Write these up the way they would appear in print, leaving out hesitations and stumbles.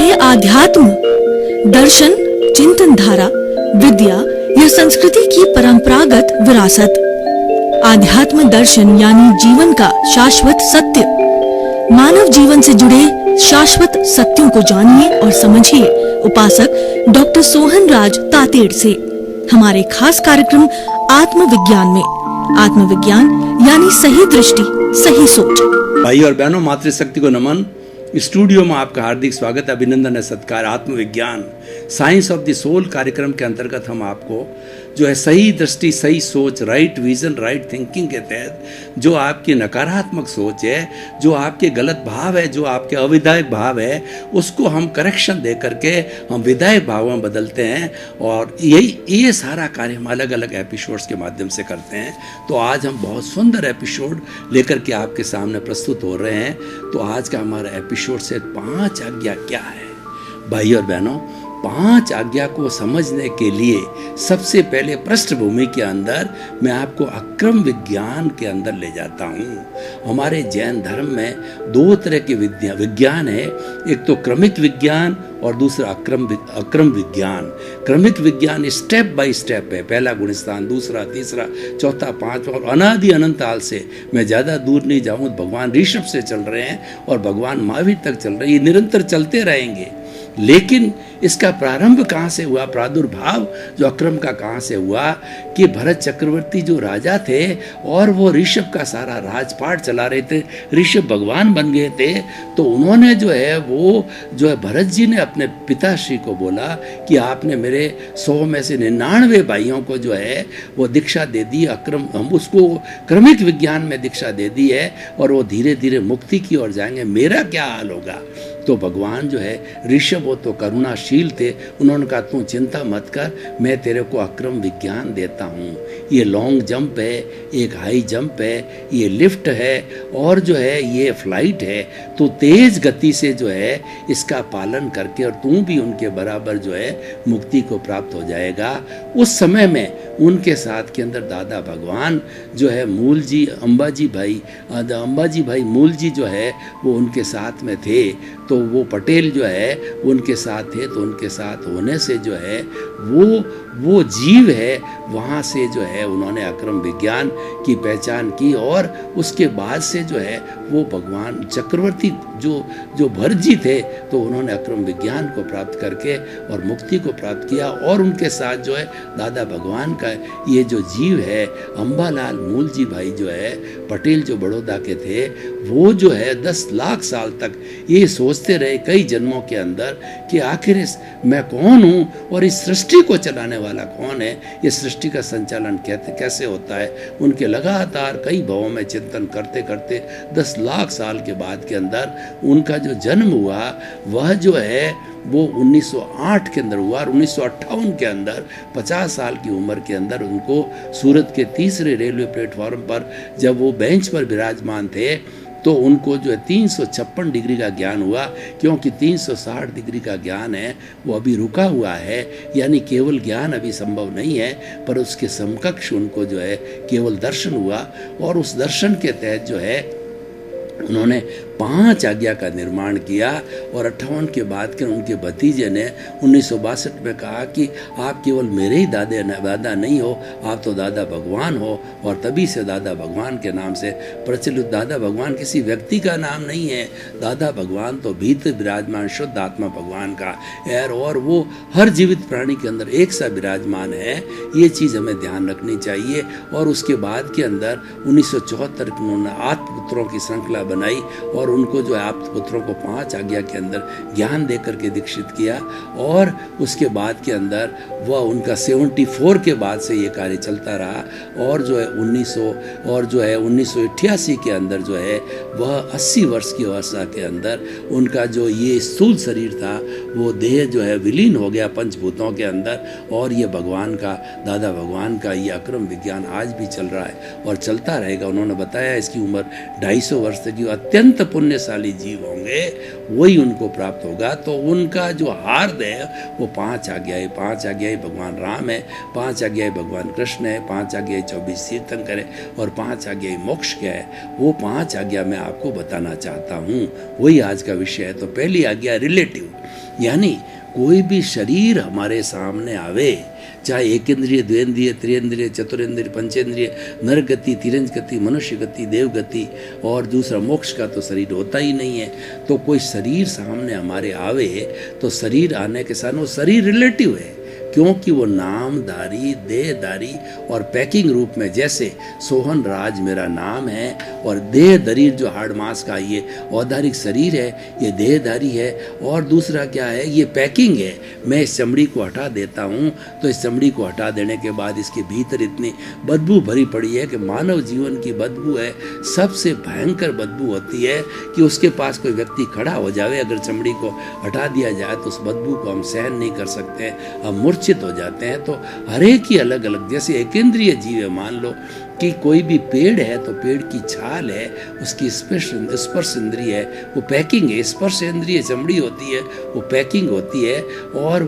चाहे आध्यात्म, दर्शन, चिंतन धारा, विद्या या संस्कृति की परंपरागत विरासत, आध्यात्म दर्शन यानी जीवन का शाश्वत सत्य, मानव जीवन से जुड़े शाश्वत सत्यों को जानिए और समझिए उपासक डॉक्टर सोहन राज तातेड़ से हमारे खास कार्यक्रम आत्मविज्ञान में। आत्मविज्ञान यानी सही दृष्टि, सही सोच। भाई और बहनों, मातृशक्ति को नमन। स्टूडियो में आपका हार्दिक स्वागत, अभिनंदन है, सत्कार। आत्मविज्ञान साइंस ऑफ द सोल कार्यक्रम के अंतर्गत हम आपको जो है सही दृष्टि, सही सोच, राइट विजन, राइट थिंकिंग के तहत जो आपकी नकारात्मक सोच है, जो आपके गलत भाव है, जो आपके अविधायक भाव है, उसको हम करेक्शन दे करके हम विधायक भाव में बदलते हैं। और ये सारा कार्य हम अलग अलग एपिसोड्स के माध्यम से करते हैं। तो आज हम बहुत सुंदर एपिसोड लेकर के आपके सामने प्रस्तुत हो रहे हैं। तो आज का हमारा एपिसोड से 5 आज्ञा क्या है। भाई और बहनों, 5 आज्ञा को समझने के लिए सबसे पहले पृष्ठभूमि के अंदर मैं आपको अक्रम विज्ञान के अंदर ले जाता हूँ। हमारे जैन धर्म में 2 तरह के विज्ञान है, एक तो क्रमिक विज्ञान और दूसरा अक्रम विज्ञान। क्रमिक विज्ञान स्टेप बाय स्टेप है, पहला गुणस्थान, दूसरा, तीसरा, चौथा, पांचवा, और अनादि अनंत काल से, मैं ज़्यादा दूर नहीं जाऊँ, भगवान ऋषभ से चल रहे हैं और भगवान महावीर तक चल रहे हैं। ये निरंतर चलते रहेंगे। लेकिन इसका प्रारंभ कहाँ से हुआ, प्रादुर्भाव जो अक्रम का कहाँ से हुआ कि भरत चक्रवर्ती जो राजा थे और वो ऋषभ का सारा राजपाट चला रहे थे, ऋषभ भगवान बन गए थे। तो उन्होंने जो है वो जो है भरत जी ने अपने पिताश्री को बोला कि आपने मेरे 100 में से 99 भाइयों को जो है वो दीक्षा दे दी, अक्रम, हम उसको क्रमिक विज्ञान में दीक्षा दे दी है और वो धीरे धीरे मुक्ति की ओर जाएंगे, मेरा क्या हाल होगा। तो भगवान जो है ऋषभ वो तो करुणाशील थे, उन्होंने कहा तू चिंता मत कर, मैं तेरे को अक्रम विज्ञान देता हूँ। ये लॉन्ग जंप है, एक हाई जंप है, ये लिफ्ट है और जो है ये फ्लाइट है। तो तेज गति से जो है इसका पालन करके और तू भी उनके बराबर जो है मुक्ति को प्राप्त हो जाएगा। उस समय में उनके साथ के अंदर दादा भगवान जो है मूल जी, अंबाजी भाई मूल जी जो है वो उनके साथ में थे। तो वो पटेल जो है उनके साथ थे। तो उनके साथ होने से जो है वो जीव है, वहाँ से जो है उन्होंने अक्रम विज्ञान की पहचान की। और उसके बाद से जो है वो भगवान चक्रवर्ती जो भरत जी थे, तो उन्होंने अक्रम विज्ञान को प्राप्त करके और मुक्ति को प्राप्त किया। और उनके साथ जो है दादा भगवान का ये जो जीव है अंबालाल मूल जी भाई जो है पटेल जो बड़ौदा के थे, वो जो है 10 लाख साल तक ये सोचते रहे कई जन्मों के अंदर कि आखिर मैं कौन हूँ और इस सृष्टि को चलाने वाला कौन है, ये सृष्टि का संचालन कैसे होता है। उनके लगातार कई भावों में चिंतन करते करते 10 लाख साल के बाद के अंदर उनका जो जन्म हुआ वह जो है वो 1908 के अंदर हुआ। और 1958 के अंदर 50 साल की उम्र के अंदर उनको सूरत के 3रे रेलवे प्लेटफॉर्म पर जब वो बेंच पर विराजमान थे, तो उनको जो है 356 डिग्री का ज्ञान हुआ, क्योंकि 360 डिग्री का ज्ञान है वो अभी रुका हुआ है, यानी केवल ज्ञान अभी संभव नहीं है, पर उसके समकक्ष उनको जो है केवल दर्शन हुआ। और उस दर्शन के तहत जो है उन्होंने 5 आज्ञा का निर्माण किया। और 58 के बाद के उनके भतीजे ने 1962 में कहा कि आप केवल मेरे ही दादा नहीं हो, आप तो दादा भगवान हो। और तभी से दादा भगवान के नाम से प्रचलित। दादा भगवान किसी व्यक्ति का नाम नहीं है, दादा भगवान तो भीतर विराजमान शुद्ध आत्मा भगवान का है और वो हर जीवित प्राणी के अंदर एक सा विराजमान है। ये चीज़ हमें ध्यान रखनी चाहिए। और उसके बाद के अंदर 1974 में उन्होंने आत्मपुत्रों की श्रृंखला बनाई और उनको जो है आत्मपुत्रों को 5 आज्ञा के अंदर ज्ञान दे करके दीक्षित किया। और उसके बाद के अंदर वह उनका 74 के बाद से ये कार्य चलता रहा। और जो है 1988 के अंदर जो है वह 80 वर्ष की अवस्था के अंदर उनका जो ये स्थूल शरीर था वो देह जो है विलीन हो गया पंचभूतों के अंदर। और ये भगवान का, दादा भगवान का ये अक्रम विज्ञान आज भी चल रहा है और चलता रहेगा। उन्होंने बताया इसकी उम्र 250 वर्ष तक जो अत्यंत पुण्यशाली जीव होंगे वही उनको प्राप्त होगा। तो उनका जो हार्द है वो 5 आज्ञाएं, 5 आज्ञाएं भगवान राम है, 5 आज्ञाएं भगवान कृष्ण है, 5 आज्ञाएं 24 तीर्थंकर है और 5 आज्ञाएं मोक्ष क्या है, वो 5 आज्ञा मैं आपको बताना चाहता हूँ। वही आज का विषय है। तो पहली आज्ञा रिलेटिव, यानी कोई भी शरीर हमारे सामने आवे, चाहे एक इंद्रिय, द्वेंद्रिय, त्रियंद्रिय, चतुरेंद्रिय, पंचेंद्रिय, नर गति, तिरंज गति, मनुष्य गति, देव गति और दूसरा मोक्ष का तो शरीर होता ही नहीं है। तो कोई शरीर सामने हमारे आवे तो शरीर आने के साथ वो शरीर रिलेटिव है, क्योंकि वो नामधारी, देहधारी और पैकिंग रूप में, जैसे सोहन राज मेरा नाम है और देहधारी जो हाड़ मांस का ये औधारिक शरीर है, ये देहधारी है। और दूसरा क्या है, ये पैकिंग है। मैं इस चमड़ी को हटा देता हूँ तो इस चमड़ी को हटा देने के बाद इसके भीतर इतनी बदबू भरी पड़ी है कि मानव जीवन की बदबू है, सबसे भयंकर बदबू होती है कि उसके पास कोई व्यक्ति खड़ा हो जाए, अगर चमड़ी को हटा दिया जाए तो उस बदबू को हम सहन नहीं कर सकते, हम मूर्छित हो जाते हैं। तो हर एक की अलग अलग, जैसे एक इंद्रिय जीव है, मान लो कि कोई भी पेड़ है तो पेड़ की छाल है, उसकी स्पर्श इंद्रिय है, वो पैकिंग है। स्पर्श इंद्रिय चमड़ी होती है, वो पैकिंग होती है। और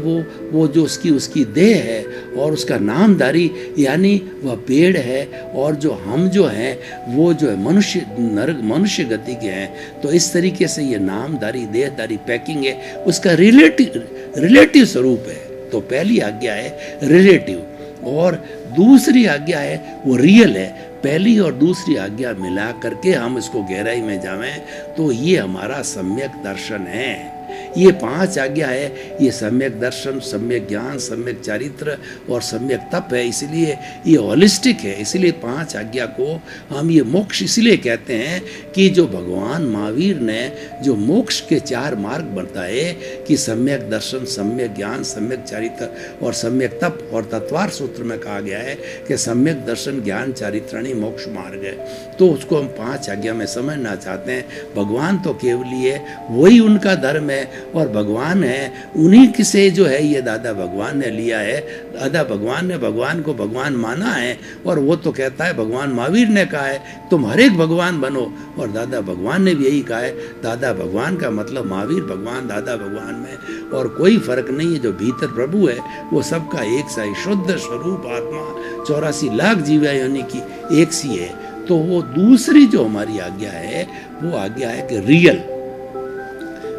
वो जो उसकी देह है और उसका नामधारी यानी वह पेड़ है। और जो हम जो हैं वो जो है मनुष्य गति के हैं। तो इस तरीके से ये नामधारी, देहधारी, पैकिंग है, उसका रिलेटिव स्वरूप है। तो पहली आज्ञा है रिलेटिव और दूसरी आज्ञा है वो रियल है। पहली और दूसरी आज्ञा मिला करके हम इसको गहराई में जावें तो ये हमारा सम्यक दर्शन है। ये 5 आज्ञा है, ये सम्यक दर्शन, सम्यक ज्ञान, सम्यक चारित्र और सम्यक तप है। इसलिए ये होलिस्टिक है। इसलिए 5 आज्ञा को हम ये मोक्ष इसलिए कहते हैं कि जो भगवान महावीर ने जो मोक्ष के 4 मार्ग बताए कि सम्यक दर्शन, सम्यक ज्ञान, सम्यक चारित्र और सम्यक तप, और तत्वार सूत्र में कहा गया है कि सम्यक दर्शन, ज्ञान, चारित्राणी मोक्ष मार्ग है। तो उसको हम 5 आज्ञा में समझना चाहते हैं। भगवान तो केवली है, वही उनका धर्म है और भगवान है, उन्हीं से जो है ये दादा भगवान ने लिया है। दादा भगवान ने भगवान को भगवान माना है और वो तो कहता है, भगवान महावीर ने कहा है तुम हर एक भगवान बनो, और दादा भगवान ने भी यही कहा है। दादा भगवान का मतलब महावीर भगवान, दादा भगवान में और कोई फर्क नहीं है। जो भीतर प्रभु है वो सबका एक सा ही शुद्ध स्वरूप आत्मा 84 लाख जीवा योनि की एक सी है। तो वो दूसरी जो हमारी आज्ञा है वो आज्ञा है कि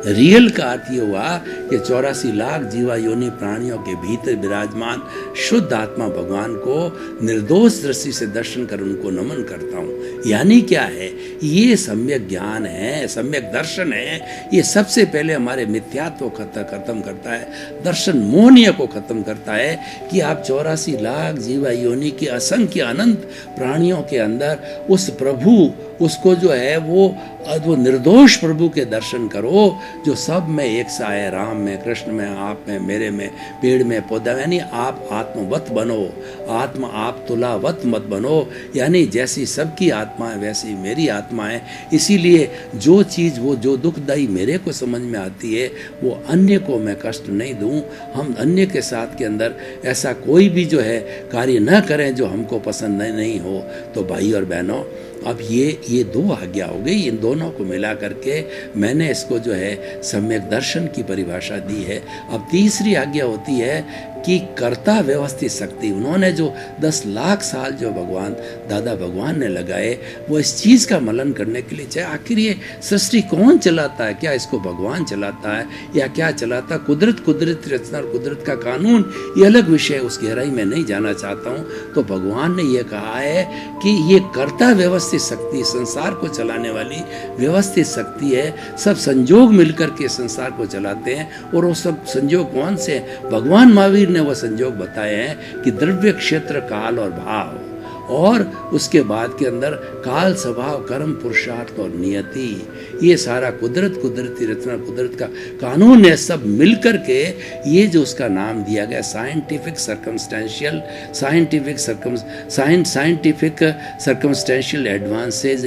रियल का अर्थ ये हुआ कि 84 लाख जीवा योनि प्राणियों के भीतर विराजमान शुद्ध आत्मा भगवान को निर्दोष दृष्टि से दर्शन कर उनको नमन करता हूँ। यानी क्या है, ये सम्यक ज्ञान है, सम्यक दर्शन है। ये सबसे पहले हमारे मिथ्यात्व को खत्म करता है, दर्शन मोहनीय को खत्म करता है कि आप 84 लाख जीवा योनि के असंख्य अनंत प्राणियों के अंदर उस प्रभु, उसको जो है वो निर्दोष प्रभु के दर्शन करो जो सब में एक सा है, राम में, कृष्ण में, आप में, मेरे में, पेड़ में, पौधा में। यानी आप आत्मवत बनो, आत्मा आप तुलावत मत बनो। यानी जैसी सबकी आत्मा है वैसी मेरी आत्मा है। इसीलिए जो चीज़ वो जो दुखदाई मेरे को समझ में आती है वो अन्य को मैं कष्ट नहीं दूं। हम अन्य के साथ के अंदर ऐसा कोई भी जो है कार्य न करें जो हमको पसंद नहीं हो। तो भाई और बहनों, अब ये 2 आज्ञा हो गई। इन दोनों को मिला करके मैंने इसको जो है सम्यक दर्शन की परिभाषा दी है। अब तीसरी आज्ञा होती है कि कर्ता व्यवस्थित शक्ति। उन्होंने जो 10 लाख साल जो भगवान दादा भगवान ने लगाए वो इस चीज़ का मनन करने के लिए, चाहे आखिर ये सृष्टि कौन चलाता है, क्या इसको भगवान चलाता है या क्या चलाता, कुदरत रचना और कुदरत का कानून, ये अलग विषय, उस गहराई में नहीं जाना चाहता हूँ। तो भगवान ने ये कहा है कि ये कर्ता व्यवस्थित शक्ति, संसार को चलाने वाली व्यवस्थित शक्ति है। सब संयोग मिलकर के संसार को चलाते हैं। और वो सब संयोग कौन से? भगवान महावीर ने वो संयोग बताए हैं कि द्रव्य, क्षेत्र, काल और भाव, और उसके बाद के अंदर काल, स्वभाव, कर्म, पुरुषार्थ और नियति। ये सारा कुदरती रचना, कुदरत का कानून है। सब मिलकर के ये जो उसका नाम दिया गया साइंटिफिक सर्कमस्टेंशियल एडवांसेज,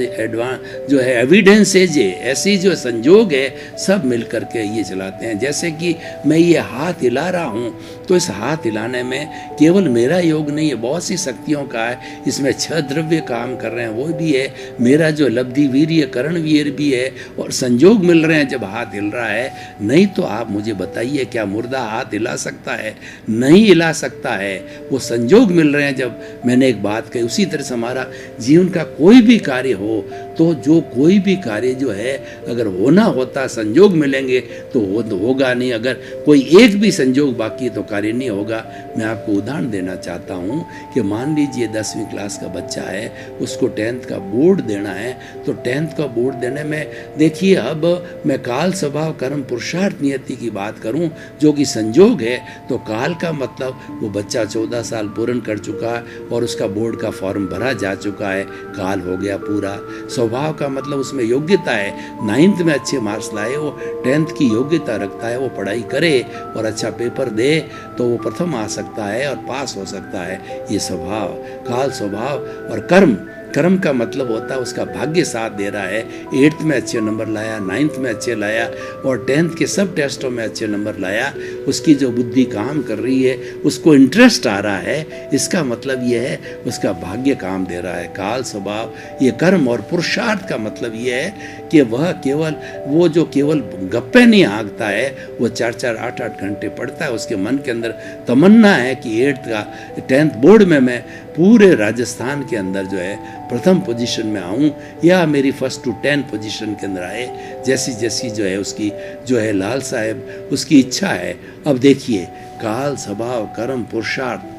जो है एविडेंसेज है, ऐसी जो संयोग है सब मिलकर के ये चलाते हैं। जैसे कि मैं ये हाथ हिला रहा हूँ तो इस हाथ हिलाने में केवल मेरा योग नहीं है, बहुत सी शक्तियों का है। इसमें 6 द्रव्य काम कर रहे हैं, वो भी है। मेरा जो लब्धि वीर्य करण वीर भी है और संयोग मिल रहे हैं जब हाथ हिल रहा है। नहीं तो आप मुझे बताइए, क्या मुर्दा हाथ हिला सकता है? नहीं हिला सकता है। वो संयोग मिल रहे हैं जब मैंने एक बात कही। उसी तरह से हमारा जीवन का कोई भी कार्य हो, तो जो कोई भी कार्य जो है अगर होना होता संजोग मिलेंगे तो वो तो होगा नहीं, अगर कोई एक भी संजोग बाकी तो कार्य नहीं होगा। मैं आपको उदाहरण देना चाहता हूँ कि मान लीजिए 10वीं क्लास का बच्चा है, उसको 10th का बोर्ड देना है, तो 10th का बोर्ड देने में देखिए, अब मैं काल स्वभाव कर्म पुरुषार्थ नियति की बात करूं जो कि संजोग है, तो काल का मतलब वो बच्चा 14 साल पूर्ण कर चुका है और उसका बोर्ड का फॉर्म भरा जा चुका है, काल हो गया पूरा। स्वभाव का मतलब उसमें योग्यता है, 9th में अच्छे मार्क्स लाए, वो 10th की योग्यता रखता है, वो पढ़ाई करे और अच्छा पेपर दे तो वो प्रथम आ सकता है और पास हो सकता है। ये स्वभाव, काल स्वभाव। और कर्म, कर्म का मतलब होता है उसका भाग्य साथ दे रहा है, 8th में अच्छे नंबर लाया, 9th में अच्छे लाया और 10th के सब टेस्टों में अच्छे नंबर लाया, उसकी जो बुद्धि काम कर रही है, उसको इंटरेस्ट आ रहा है, इसका मतलब ये है उसका भाग्य काम दे रहा है। काल स्वभाव ये कर्म। और पुरुषार्थ का मतलब ये है कि वह केवल वो जो केवल गप्पे नहीं हाँकता है, वो 4-4 8-8 घंटे पढ़ता है, उसके मन के अंदर तमन्ना है कि 8th का 10th बोर्ड में मैं पूरे राजस्थान के अंदर जो है प्रथम पोजीशन में आऊं या मेरी 1st to 10 पोजीशन के अंदर आए, जैसी जैसी जो है उसकी जो है लालसा है, उसकी इच्छा है। अब देखिए, काल स्वभाव कर्म पुरुषार्थ।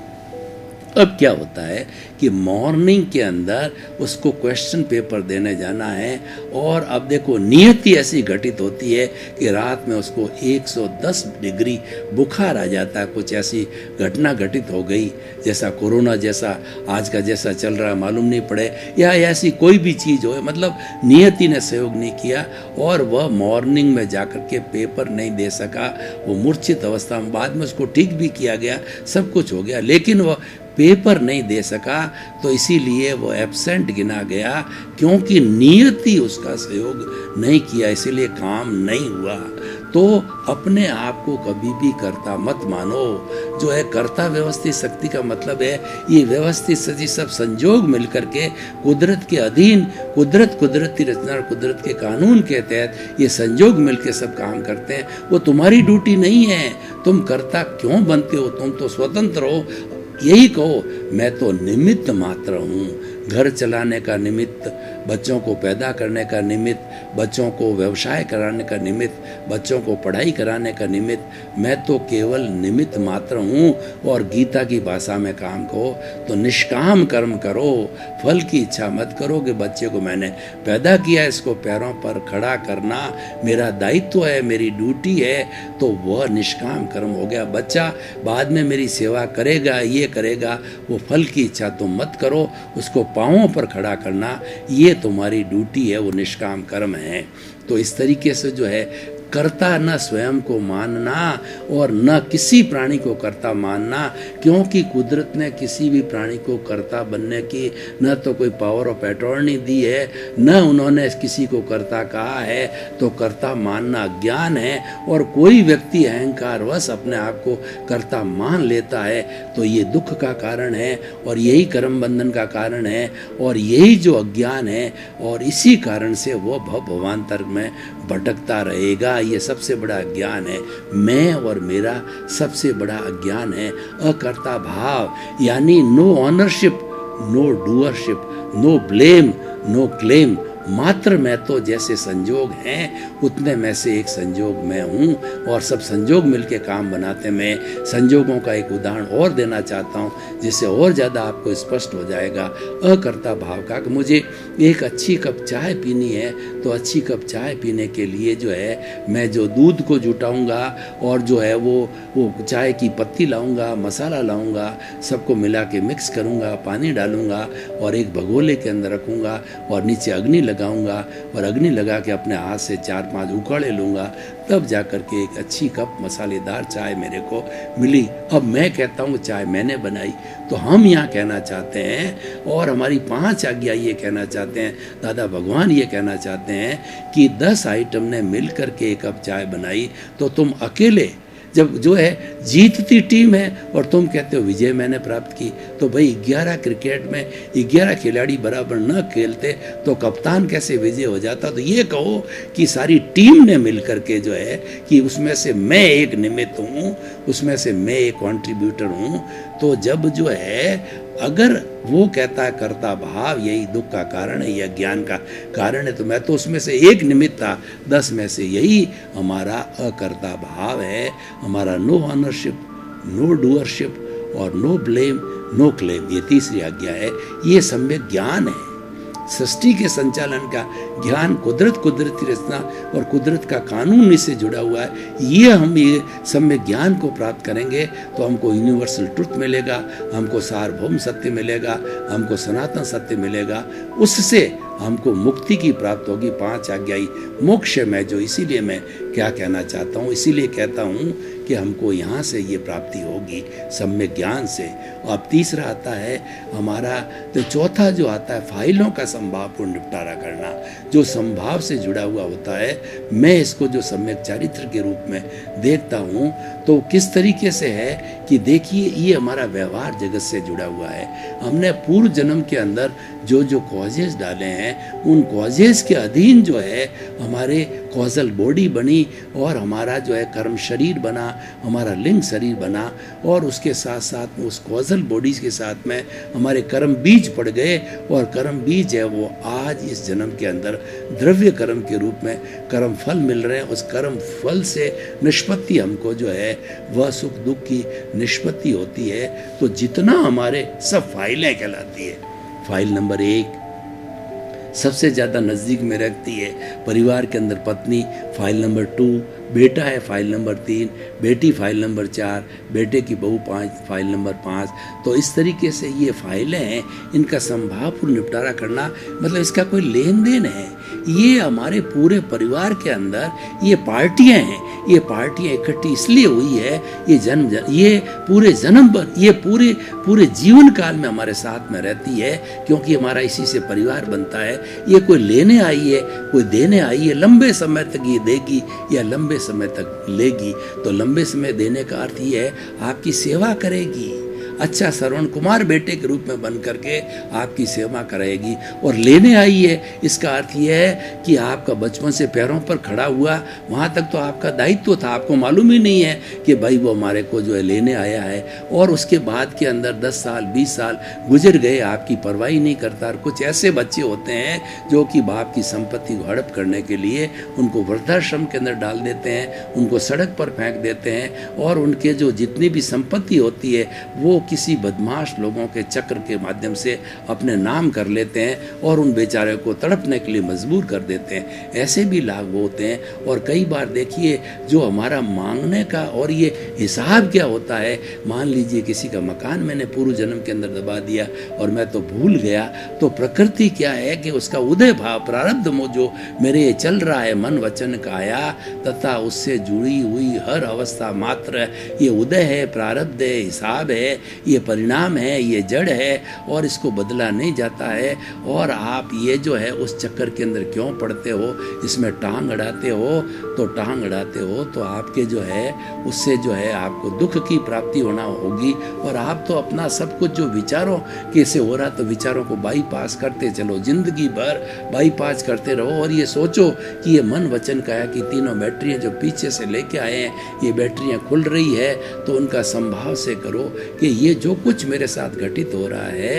अब क्या होता है कि मॉर्निंग के अंदर उसको क्वेश्चन पेपर देने जाना है, और अब देखो नियति ऐसी घटित होती है कि रात में उसको 110 डिग्री बुखार आ जाता है। कुछ ऐसी घटना घटित हो गई, जैसा कोरोना जैसा आज का जैसा चल रहा मालूम नहीं पड़े, या ऐसी कोई भी चीज़ हो, मतलब नियति ने सहयोग नहीं किया और वह मॉर्निंग में जाकर के पेपर नहीं दे सका। वो मूर्छित अवस्था में, बाद में उसको ठीक भी किया गया, सब कुछ हो गया, लेकिन वह पेपर नहीं दे सका, तो इसीलिए वो एब्सेंट गिना गया, क्योंकि नियति उसका सहयोग नहीं किया, इसीलिए काम नहीं हुआ। तो अपने आप को कभी भी कर्ता मत मानो। जो है कर्ता व्यवस्थित शक्ति का मतलब है ये व्यवस्थित सजी सब संजोग मिलकर के कुदरत के अधीन, कुदरती रचना और कुदरत के कानून के तहत ये संजोग मिलकर सब काम करते हैं। वो तुम्हारी ड्यूटी नहीं है, तुम कर्ता क्यों बनते हो? तुम तो स्वतंत्र हो। यही कहो, मैं तो निमित्त मात्र हूँ, घर चलाने का निमित्त, बच्चों को पैदा करने का निमित्त, बच्चों को व्यवसाय कराने का निमित्त, बच्चों को पढ़ाई कराने का निमित्त, मैं तो केवल निमित्त मात्र हूँ। और गीता की भाषा में काम कहो तो निष्काम कर्म करो, फल की इच्छा मत करो कि बच्चे को मैंने पैदा किया, इसको पैरों पर खड़ा करना मेरा दायित्व है, मेरी ड्यूटी है, तो वह निष्काम कर्म हो गया। बच्चा बाद में मेरी सेवा करेगा, ये करेगा, वो फल की इच्छा तुम मत करो, उसको पांवों पर खड़ा करना ये तुम्हारी ड्यूटी है, वो निष्काम कर्म है। तो इस तरीके से जो है कर्ता न स्वयं को मानना और न किसी प्राणी को कर्ता मानना, क्योंकि कुदरत ने किसी भी प्राणी को कर्ता बनने की न तो कोई पावर ऑफ अटॉर्नी दी है, न उन्होंने किसी को कर्ता कहा है। तो कर्ता मानना ज्ञान है, और कोई व्यक्ति अहंकारवश अपने आप को कर्ता मान लेता है तो ये दुख का कारण है, और यही कर्म बंधन का कारण है, और यही जो अज्ञान है, और इसी कारण से वो भवांतर में भटकता रहेगा। ये सबसे बड़ा अज्ञान है, मैं और मेरा सबसे बड़ा अज्ञान है। अकर्ता भाव यानी no ownership, no doership, no blame, no claim, मात्र मैं तो जैसे संजोग हैं उतने में से एक संजोग मैं हूँ, और सब संजोग मिलके काम बनाते। मैं संजोगों का एक उदाहरण और देना चाहता हूँ जिससे और ज़्यादा आपको स्पष्ट हो जाएगा अकर्ता भाव का। कि मुझे एक अच्छी कप चाय पीनी है, तो अच्छी कप चाय पीने के लिए जो है मैं जो दूध को जुटाऊँगा और जो है वो चाय की पत्ती लाऊँगा, मसाला लाऊँगा, सबको मिला के मिक्स करूँगा, पानी डालूँगा और एक भगोले के अंदर रखूँगा और नीचे अग्नि लगाऊंगा, और अग्नि लगा के अपने हाथ से 4-5 उकाड़े लूँगा, तब जाकर के एक अच्छी कप मसालेदार चाय मेरे को मिली। अब मैं कहता हूँ चाय मैंने बनाई। तो हम यहाँ कहना चाहते हैं, और हमारी 5 आज्ञा ये कहना चाहते हैं, दादा भगवान ये कहना चाहते हैं कि 10 आइटम ने मिल कर के एक कप चाय बनाई, तो तुम अकेले जब जो है जीतती टीम है और तुम कहते हो विजय मैंने प्राप्त की, तो भाई 11 क्रिकेट में 11 खिलाड़ी बराबर न खेलते तो कप्तान कैसे विजय हो जाता? तो ये कहो कि सारी टीम ने मिलकर के जो है कि उसमें से मैं एक निमित्त हूँ, उसमें से मैं एक कंट्रीब्यूटर हूँ। तो जब जो है अगर वो कहता है कर्ता भाव यही दुख का कारण है, यह ज्ञान का कारण है, तो मैं तो उसमें से एक निमित्त था, 10 में से यही हमारा अकर्ता भाव है, हमारा नो ऑनरशिप, नो डूअरशिप और नो ब्लेम, नो क्लेम, ये तीसरी आज्ञा है। ये सम्यक ज्ञान है, सृष्टि के संचालन का ज्ञान, कुदरती रचना और कुदरत का कानून इससे जुड़ा हुआ है। ये सम्यक ज्ञान को प्राप्त करेंगे तो हमको यूनिवर्सल ट्रुथ मिलेगा, हमको सार्वभौम सत्य मिलेगा, हमको सनातन सत्य मिलेगा, उससे हमको मुक्ति की प्राप्त होगी। 5 आज्ञाई मोक्ष में जो, इसीलिए मैं क्या कहना चाहता हूँ, इसीलिए कहता हूँ कि हमको यहाँ से ये प्राप्ति होगी सम्यक ज्ञान से। अब तीसरा आता है हमारा, तो चौथा जो आता है फाइलों का संभावपूर्ण निपटारा करना, जो संभाव से जुड़ा हुआ होता है। मैं इसको जो सम्यक चारित्र के रूप में देखता हूँ तो किस तरीके से है कि देखिए ये हमारा व्यवहार जगत से जुड़ा हुआ है। हमने पूर्व जन्म के अंदर जो जो कॉजेज डाले हैं, उन कॉजेज के अधीन जो है हमारे कॉजल बॉडी बनी और हमारा जो है कर्म शरीर बना, हमारा लिंग शरीर बना, और उसके साथ साथ में उस कॉजल बॉडीज के साथ में हमारे कर्म बीज पड़ गए, और कर्म बीज है वो आज इस जन्म के अंदर द्रव्य कर्म के रूप में कर्म फल मिल रहे हैं। उस कर्म फल से निष्पत्ति हमको जो है वह सुख दुख की निष्पत्ति होती है। तो जितना हमारे सब फाइलें कहलाती है, फाइल नंबर 1 सबसे ज़्यादा नज़दीक में रखती है परिवार के अंदर पत्नी, फाइल नंबर 2 बेटा है, फाइल नंबर 3 बेटी, फाइल नंबर 4 बेटे की बहू, 5 फाइल नंबर 5। तो इस तरीके से ये फाइलें हैं, इनका संभावपूर्ण निपटारा करना, मतलब इसका कोई लेन देन है। ये हमारे पूरे परिवार के अंदर ये पार्टियां हैं, ये पार्टियां इकट्ठी इसलिए हुई है, ये पूरे जन्म भर, ये पूरे जीवन काल में हमारे साथ में रहती है, क्योंकि हमारा इसी से परिवार बनता है। ये कोई लेने आई है, कोई देने आई है, लंबे समय तक ये देगी या लंबे समय तक लेगी। तो लंबे समय देने का अर्थ ये है आपकी सेवा करेगी, अच्छा श्रवण कुमार बेटे के रूप में बन करके आपकी सेवा करेगी। और लेने आई है, इसका अर्थ यह है कि आपका बचपन से पैरों पर खड़ा हुआ, वहाँ तक तो आपका दायित्व था, आपको मालूम ही नहीं है कि भाई वो हमारे को जो है लेने आया है। और उसके बाद के अंदर 10 साल 20 साल गुजर गए, आपकी परवाही नहीं करता। और कुछ ऐसे बच्चे होते हैं जो कि बाप की संपत्ति को हड़प करने के लिए उनको वृद्धाश्रम के अंदर डाल देते हैं, उनको सड़क पर फेंक देते हैं, और उनके जो जितनी भी संपत्ति होती है वो किसी बदमाश लोगों के चक्र के माध्यम से अपने नाम कर लेते हैं और उन बेचारे को तड़पने के लिए मजबूर कर देते हैं। ऐसे भी लाभ होते हैं। और कई बार देखिए जो हमारा मांगने का और ये हिसाब क्या होता है, मान लीजिए किसी का मकान मैंने पूर्व जन्म के अंदर दबा दिया और मैं तो भूल गया, तो प्रकृति क्या है कि उसका उदय भाव प्रारब्ध जो मेरे चल रहा है मन वचन काया तथा उससे जुड़ी हुई हर अवस्था मात्र ये उदय है, प्रारब्ध है, हिसाब है, ये परिणाम है, ये जड़ है और इसको बदला नहीं जाता है। और आप ये जो है उस चक्कर के अंदर क्यों पड़ते हो, इसमें टांग अड़ाते हो, तो आपके जो है उससे जो है आपको दुख की प्राप्ति होना होगी। और आप तो अपना सब कुछ जो विचारों कैसे हो रहा, तो विचारों को बाईपास करते चलो, जिंदगी भर बाईपास करते रहो। और ये सोचो कि ये मन वचन काया की तीनों बैटरियाँ जो पीछे से लेके आए हैं, ये बैटरियाँ खुल रही है, तो उनका संभाव से करो कि ये जो कुछ मेरे साथ घटित हो रहा है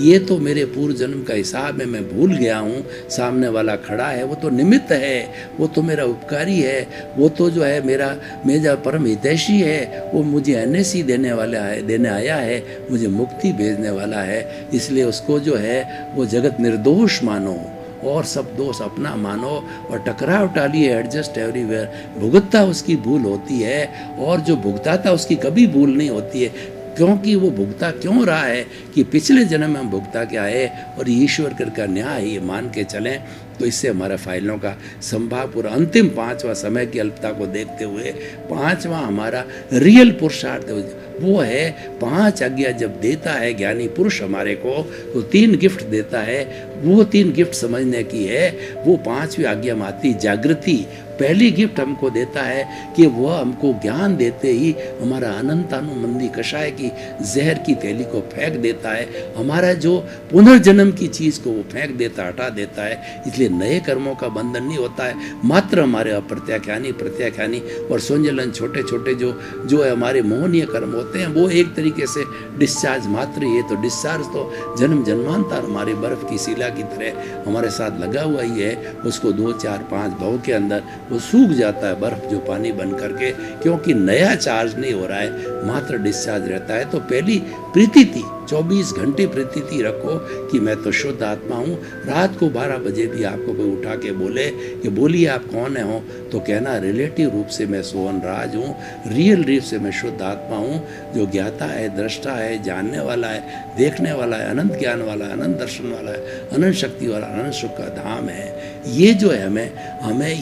ये तो मेरे पूर्व जन्म का हिसाब है, मैं भूल गया हूँ। सामने वाला खड़ा है वो तो निमित्त है, वो तो मेरा उपकारी है, वो तो जो है मेरा परम हितैषी है, वो मुझे NSE देने आया है, मुझे मुक्ति भेजने वाला है। इसलिए उसको जो है वो जगत निर्दोष मानो और सब दोष अपना मानो और टकराव टालिए, एडजस्ट एवरीवेयर। भुगतता उसकी भूल होती है और जो भुगताता उसकी कभी भूल नहीं होती है, क्योंकि वो भुगता क्यों रहा है कि पिछले जन्म में हम भुगता क्या है और ईश्वर का न्याय ये मान के चलें। तो इससे हमारा फाइलों का संभाव पूरा अंतिम 5वां समय की अल्पता को देखते हुए 5वां हमारा रियल पुरुषार्थ वो है 5 आज्ञा जब देता है ज्ञानी पुरुष हमारे को, तो 3 गिफ्ट देता है। वो 3 गिफ्ट समझने की है। वो 5वीं आज्ञा में आती जागृति, पहली गिफ्ट हमको देता है कि वह हमको ज्ञान देते ही हमारा अनंतानुमंदी कषाय की जहर की थैली को फेंक देता है, हमारा जो पुनर्जन्म की चीज को वो फेंक देता, हटा देता है। इसलिए नए कर्मों का बंधन नहीं होता है, मात्र हमारे अप्रत्याख्यानी प्रत्याख्यानी और संजलन छोटे छोटे जो है हमारे मोहनीय कर्म होते हैं, वो एक तरीके से डिस्चार्ज मात्र ही है। तो डिस्चार्ज तो जन्म जन्मांतर हमारे बर्फ की शिला की तरह हमारे साथ लगा हुआ ही है, उसको 2 4 5 भव के अंदर वो सूख जाता है बर्फ जो पानी बन करके, क्योंकि नया चार्ज नहीं हो रहा है, मात्र डिस्चार्ज रहता है। तो पहली प्रीति थी, 24 घंटे प्रीति रखो कि मैं तो शुद्ध आत्मा हूँ। रात को 12 बजे भी आपको कोई उठा के बोले कि बोलिए आप कौन है हो, तो कहना रिलेटिव रूप से मैं सोहन राज हूँ, रियल रूप से मैं शुद्ध आत्मा हूँ, जो ज्ञाता है, दृष्टा है, जानने वाला है, देखने वाला है, अनंत ज्ञान वाला है, अनंत दर्शन वाला है, अनंत शक्ति वाला, अनंत सुख का धाम है। ये जो है हमें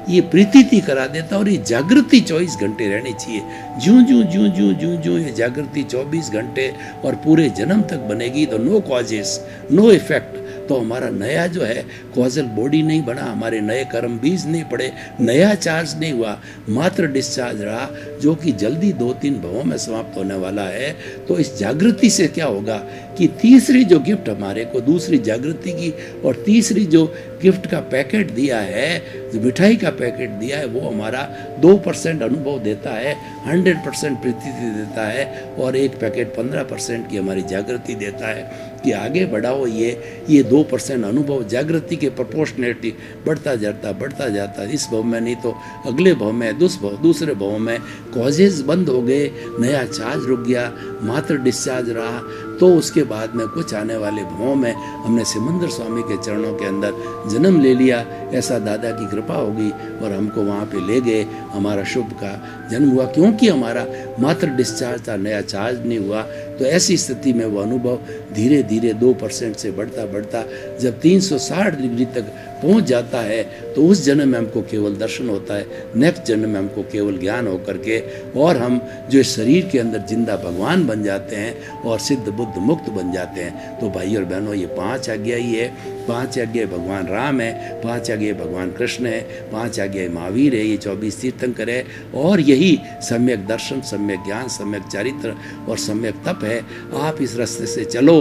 ये प्रीति करा देता, और ये जागृति 24 घंटे रहनी चाहिए। जूं ये जागृति 24 घंटे और पूरे जन्म तक बनेगी, तो नो कॉजेस नो इफेक्ट। तो हमारा नया जो है कॉजल बॉडी नहीं बना, हमारे नए कर्म बीज नहीं पड़े, नया चार्ज नहीं हुआ, मात्र डिस्चार्ज रहा, जो कि जल्दी 2-3 भवों में समाप्त होने वाला है। तो इस जागृति से क्या होगा कि तीसरी जो गिफ्ट हमारे को, दूसरी जागृति की और तीसरी जो गिफ्ट का पैकेट दिया है, जो मिठाई का पैकेट दिया है, वो हमारा 2% अनुभव देता है, 100% प्रीति देता है, और एक पैकेट 15% की हमारी जागृति देता है कि आगे बढ़ाओ। ये 2% अनुभव जागृति के प्रोपोर्शनेटली बढ़ता जाता, इस भव में नहीं तो अगले भव में, दूसरे भव में कॉजेज बंद हो गए, नया चार्ज रुक गया, मात्र डिस्चार्ज रहा। तो उसके बाद में कुछ आने वाले भवों में हमने सिमंदर स्वामी के चरणों के अंदर जन्म ले लिया, ऐसा दादा की कृपा होगी और हमको वहाँ पे ले गए, हमारा शुभ का जन्म हुआ, क्योंकि हमारा मात्र डिस्चार्ज था, नया चार्ज नहीं हुआ। तो ऐसी स्थिति में वो अनुभव धीरे धीरे 2% से बढ़ता जब 360 डिग्री तक पहुंच जाता है, तो उस जन्म में हमको केवल दर्शन होता है, नेक्स्ट जन्म में हमको केवल ज्ञान होकर के, और हम जो इस शरीर के अंदर जिंदा भगवान बन जाते हैं और सिद्ध बुद्ध मुक्त बन जाते हैं। तो भाई और बहनों, ये 5 आज्ञा ही है। 5 आज्ञा भगवान राम है, 5 आज्ञा भगवान कृष्ण है, 5 आज्ञा महावीर है, ये 24 तीर्थंकर है, और यही सम्यक दर्शन, सम्यक ज्ञान, सम्यक चरित्र और सम्यक तप है। आप इस रास्ते से चलो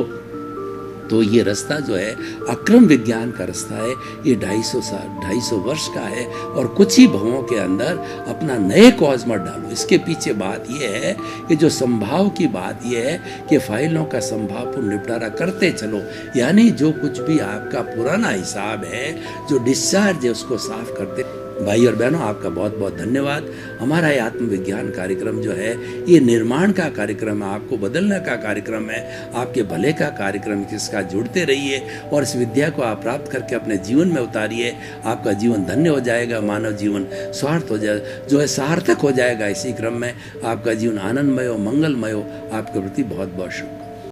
तो ये रास्ता जो है अक्रम विज्ञान का रास्ता है। ये 250 वर्ष का है, और कुछ ही भवों के अंदर अपना नए कॉज मत डालो। इसके पीछे बात ये है कि जो संभाव की बात ये है कि फाइलों का संभाव पर निपटारा करते चलो, यानी जो कुछ भी आपका पुराना हिसाब है, जो डिस्चार्ज है, उसको साफ करते। भाई और बहनों, आपका बहुत बहुत धन्यवाद। हमारा ये आत्मविज्ञान कार्यक्रम जो है, ये निर्माण का कार्यक्रम है, आपको बदलने का कार्यक्रम है, आपके भले का कार्यक्रम। इसका जुड़ते रहिए और इस विद्या को आप प्राप्त करके अपने जीवन में उतारिए। आपका जीवन धन्य हो जाएगा, मानव जीवन स्वार्थ हो जाए जो है सार्थक हो जाएगा। इसी क्रम में आपका जीवन आनंदमय हो, मंगलमय हो। आपके प्रति बहुत बहुत शुभ।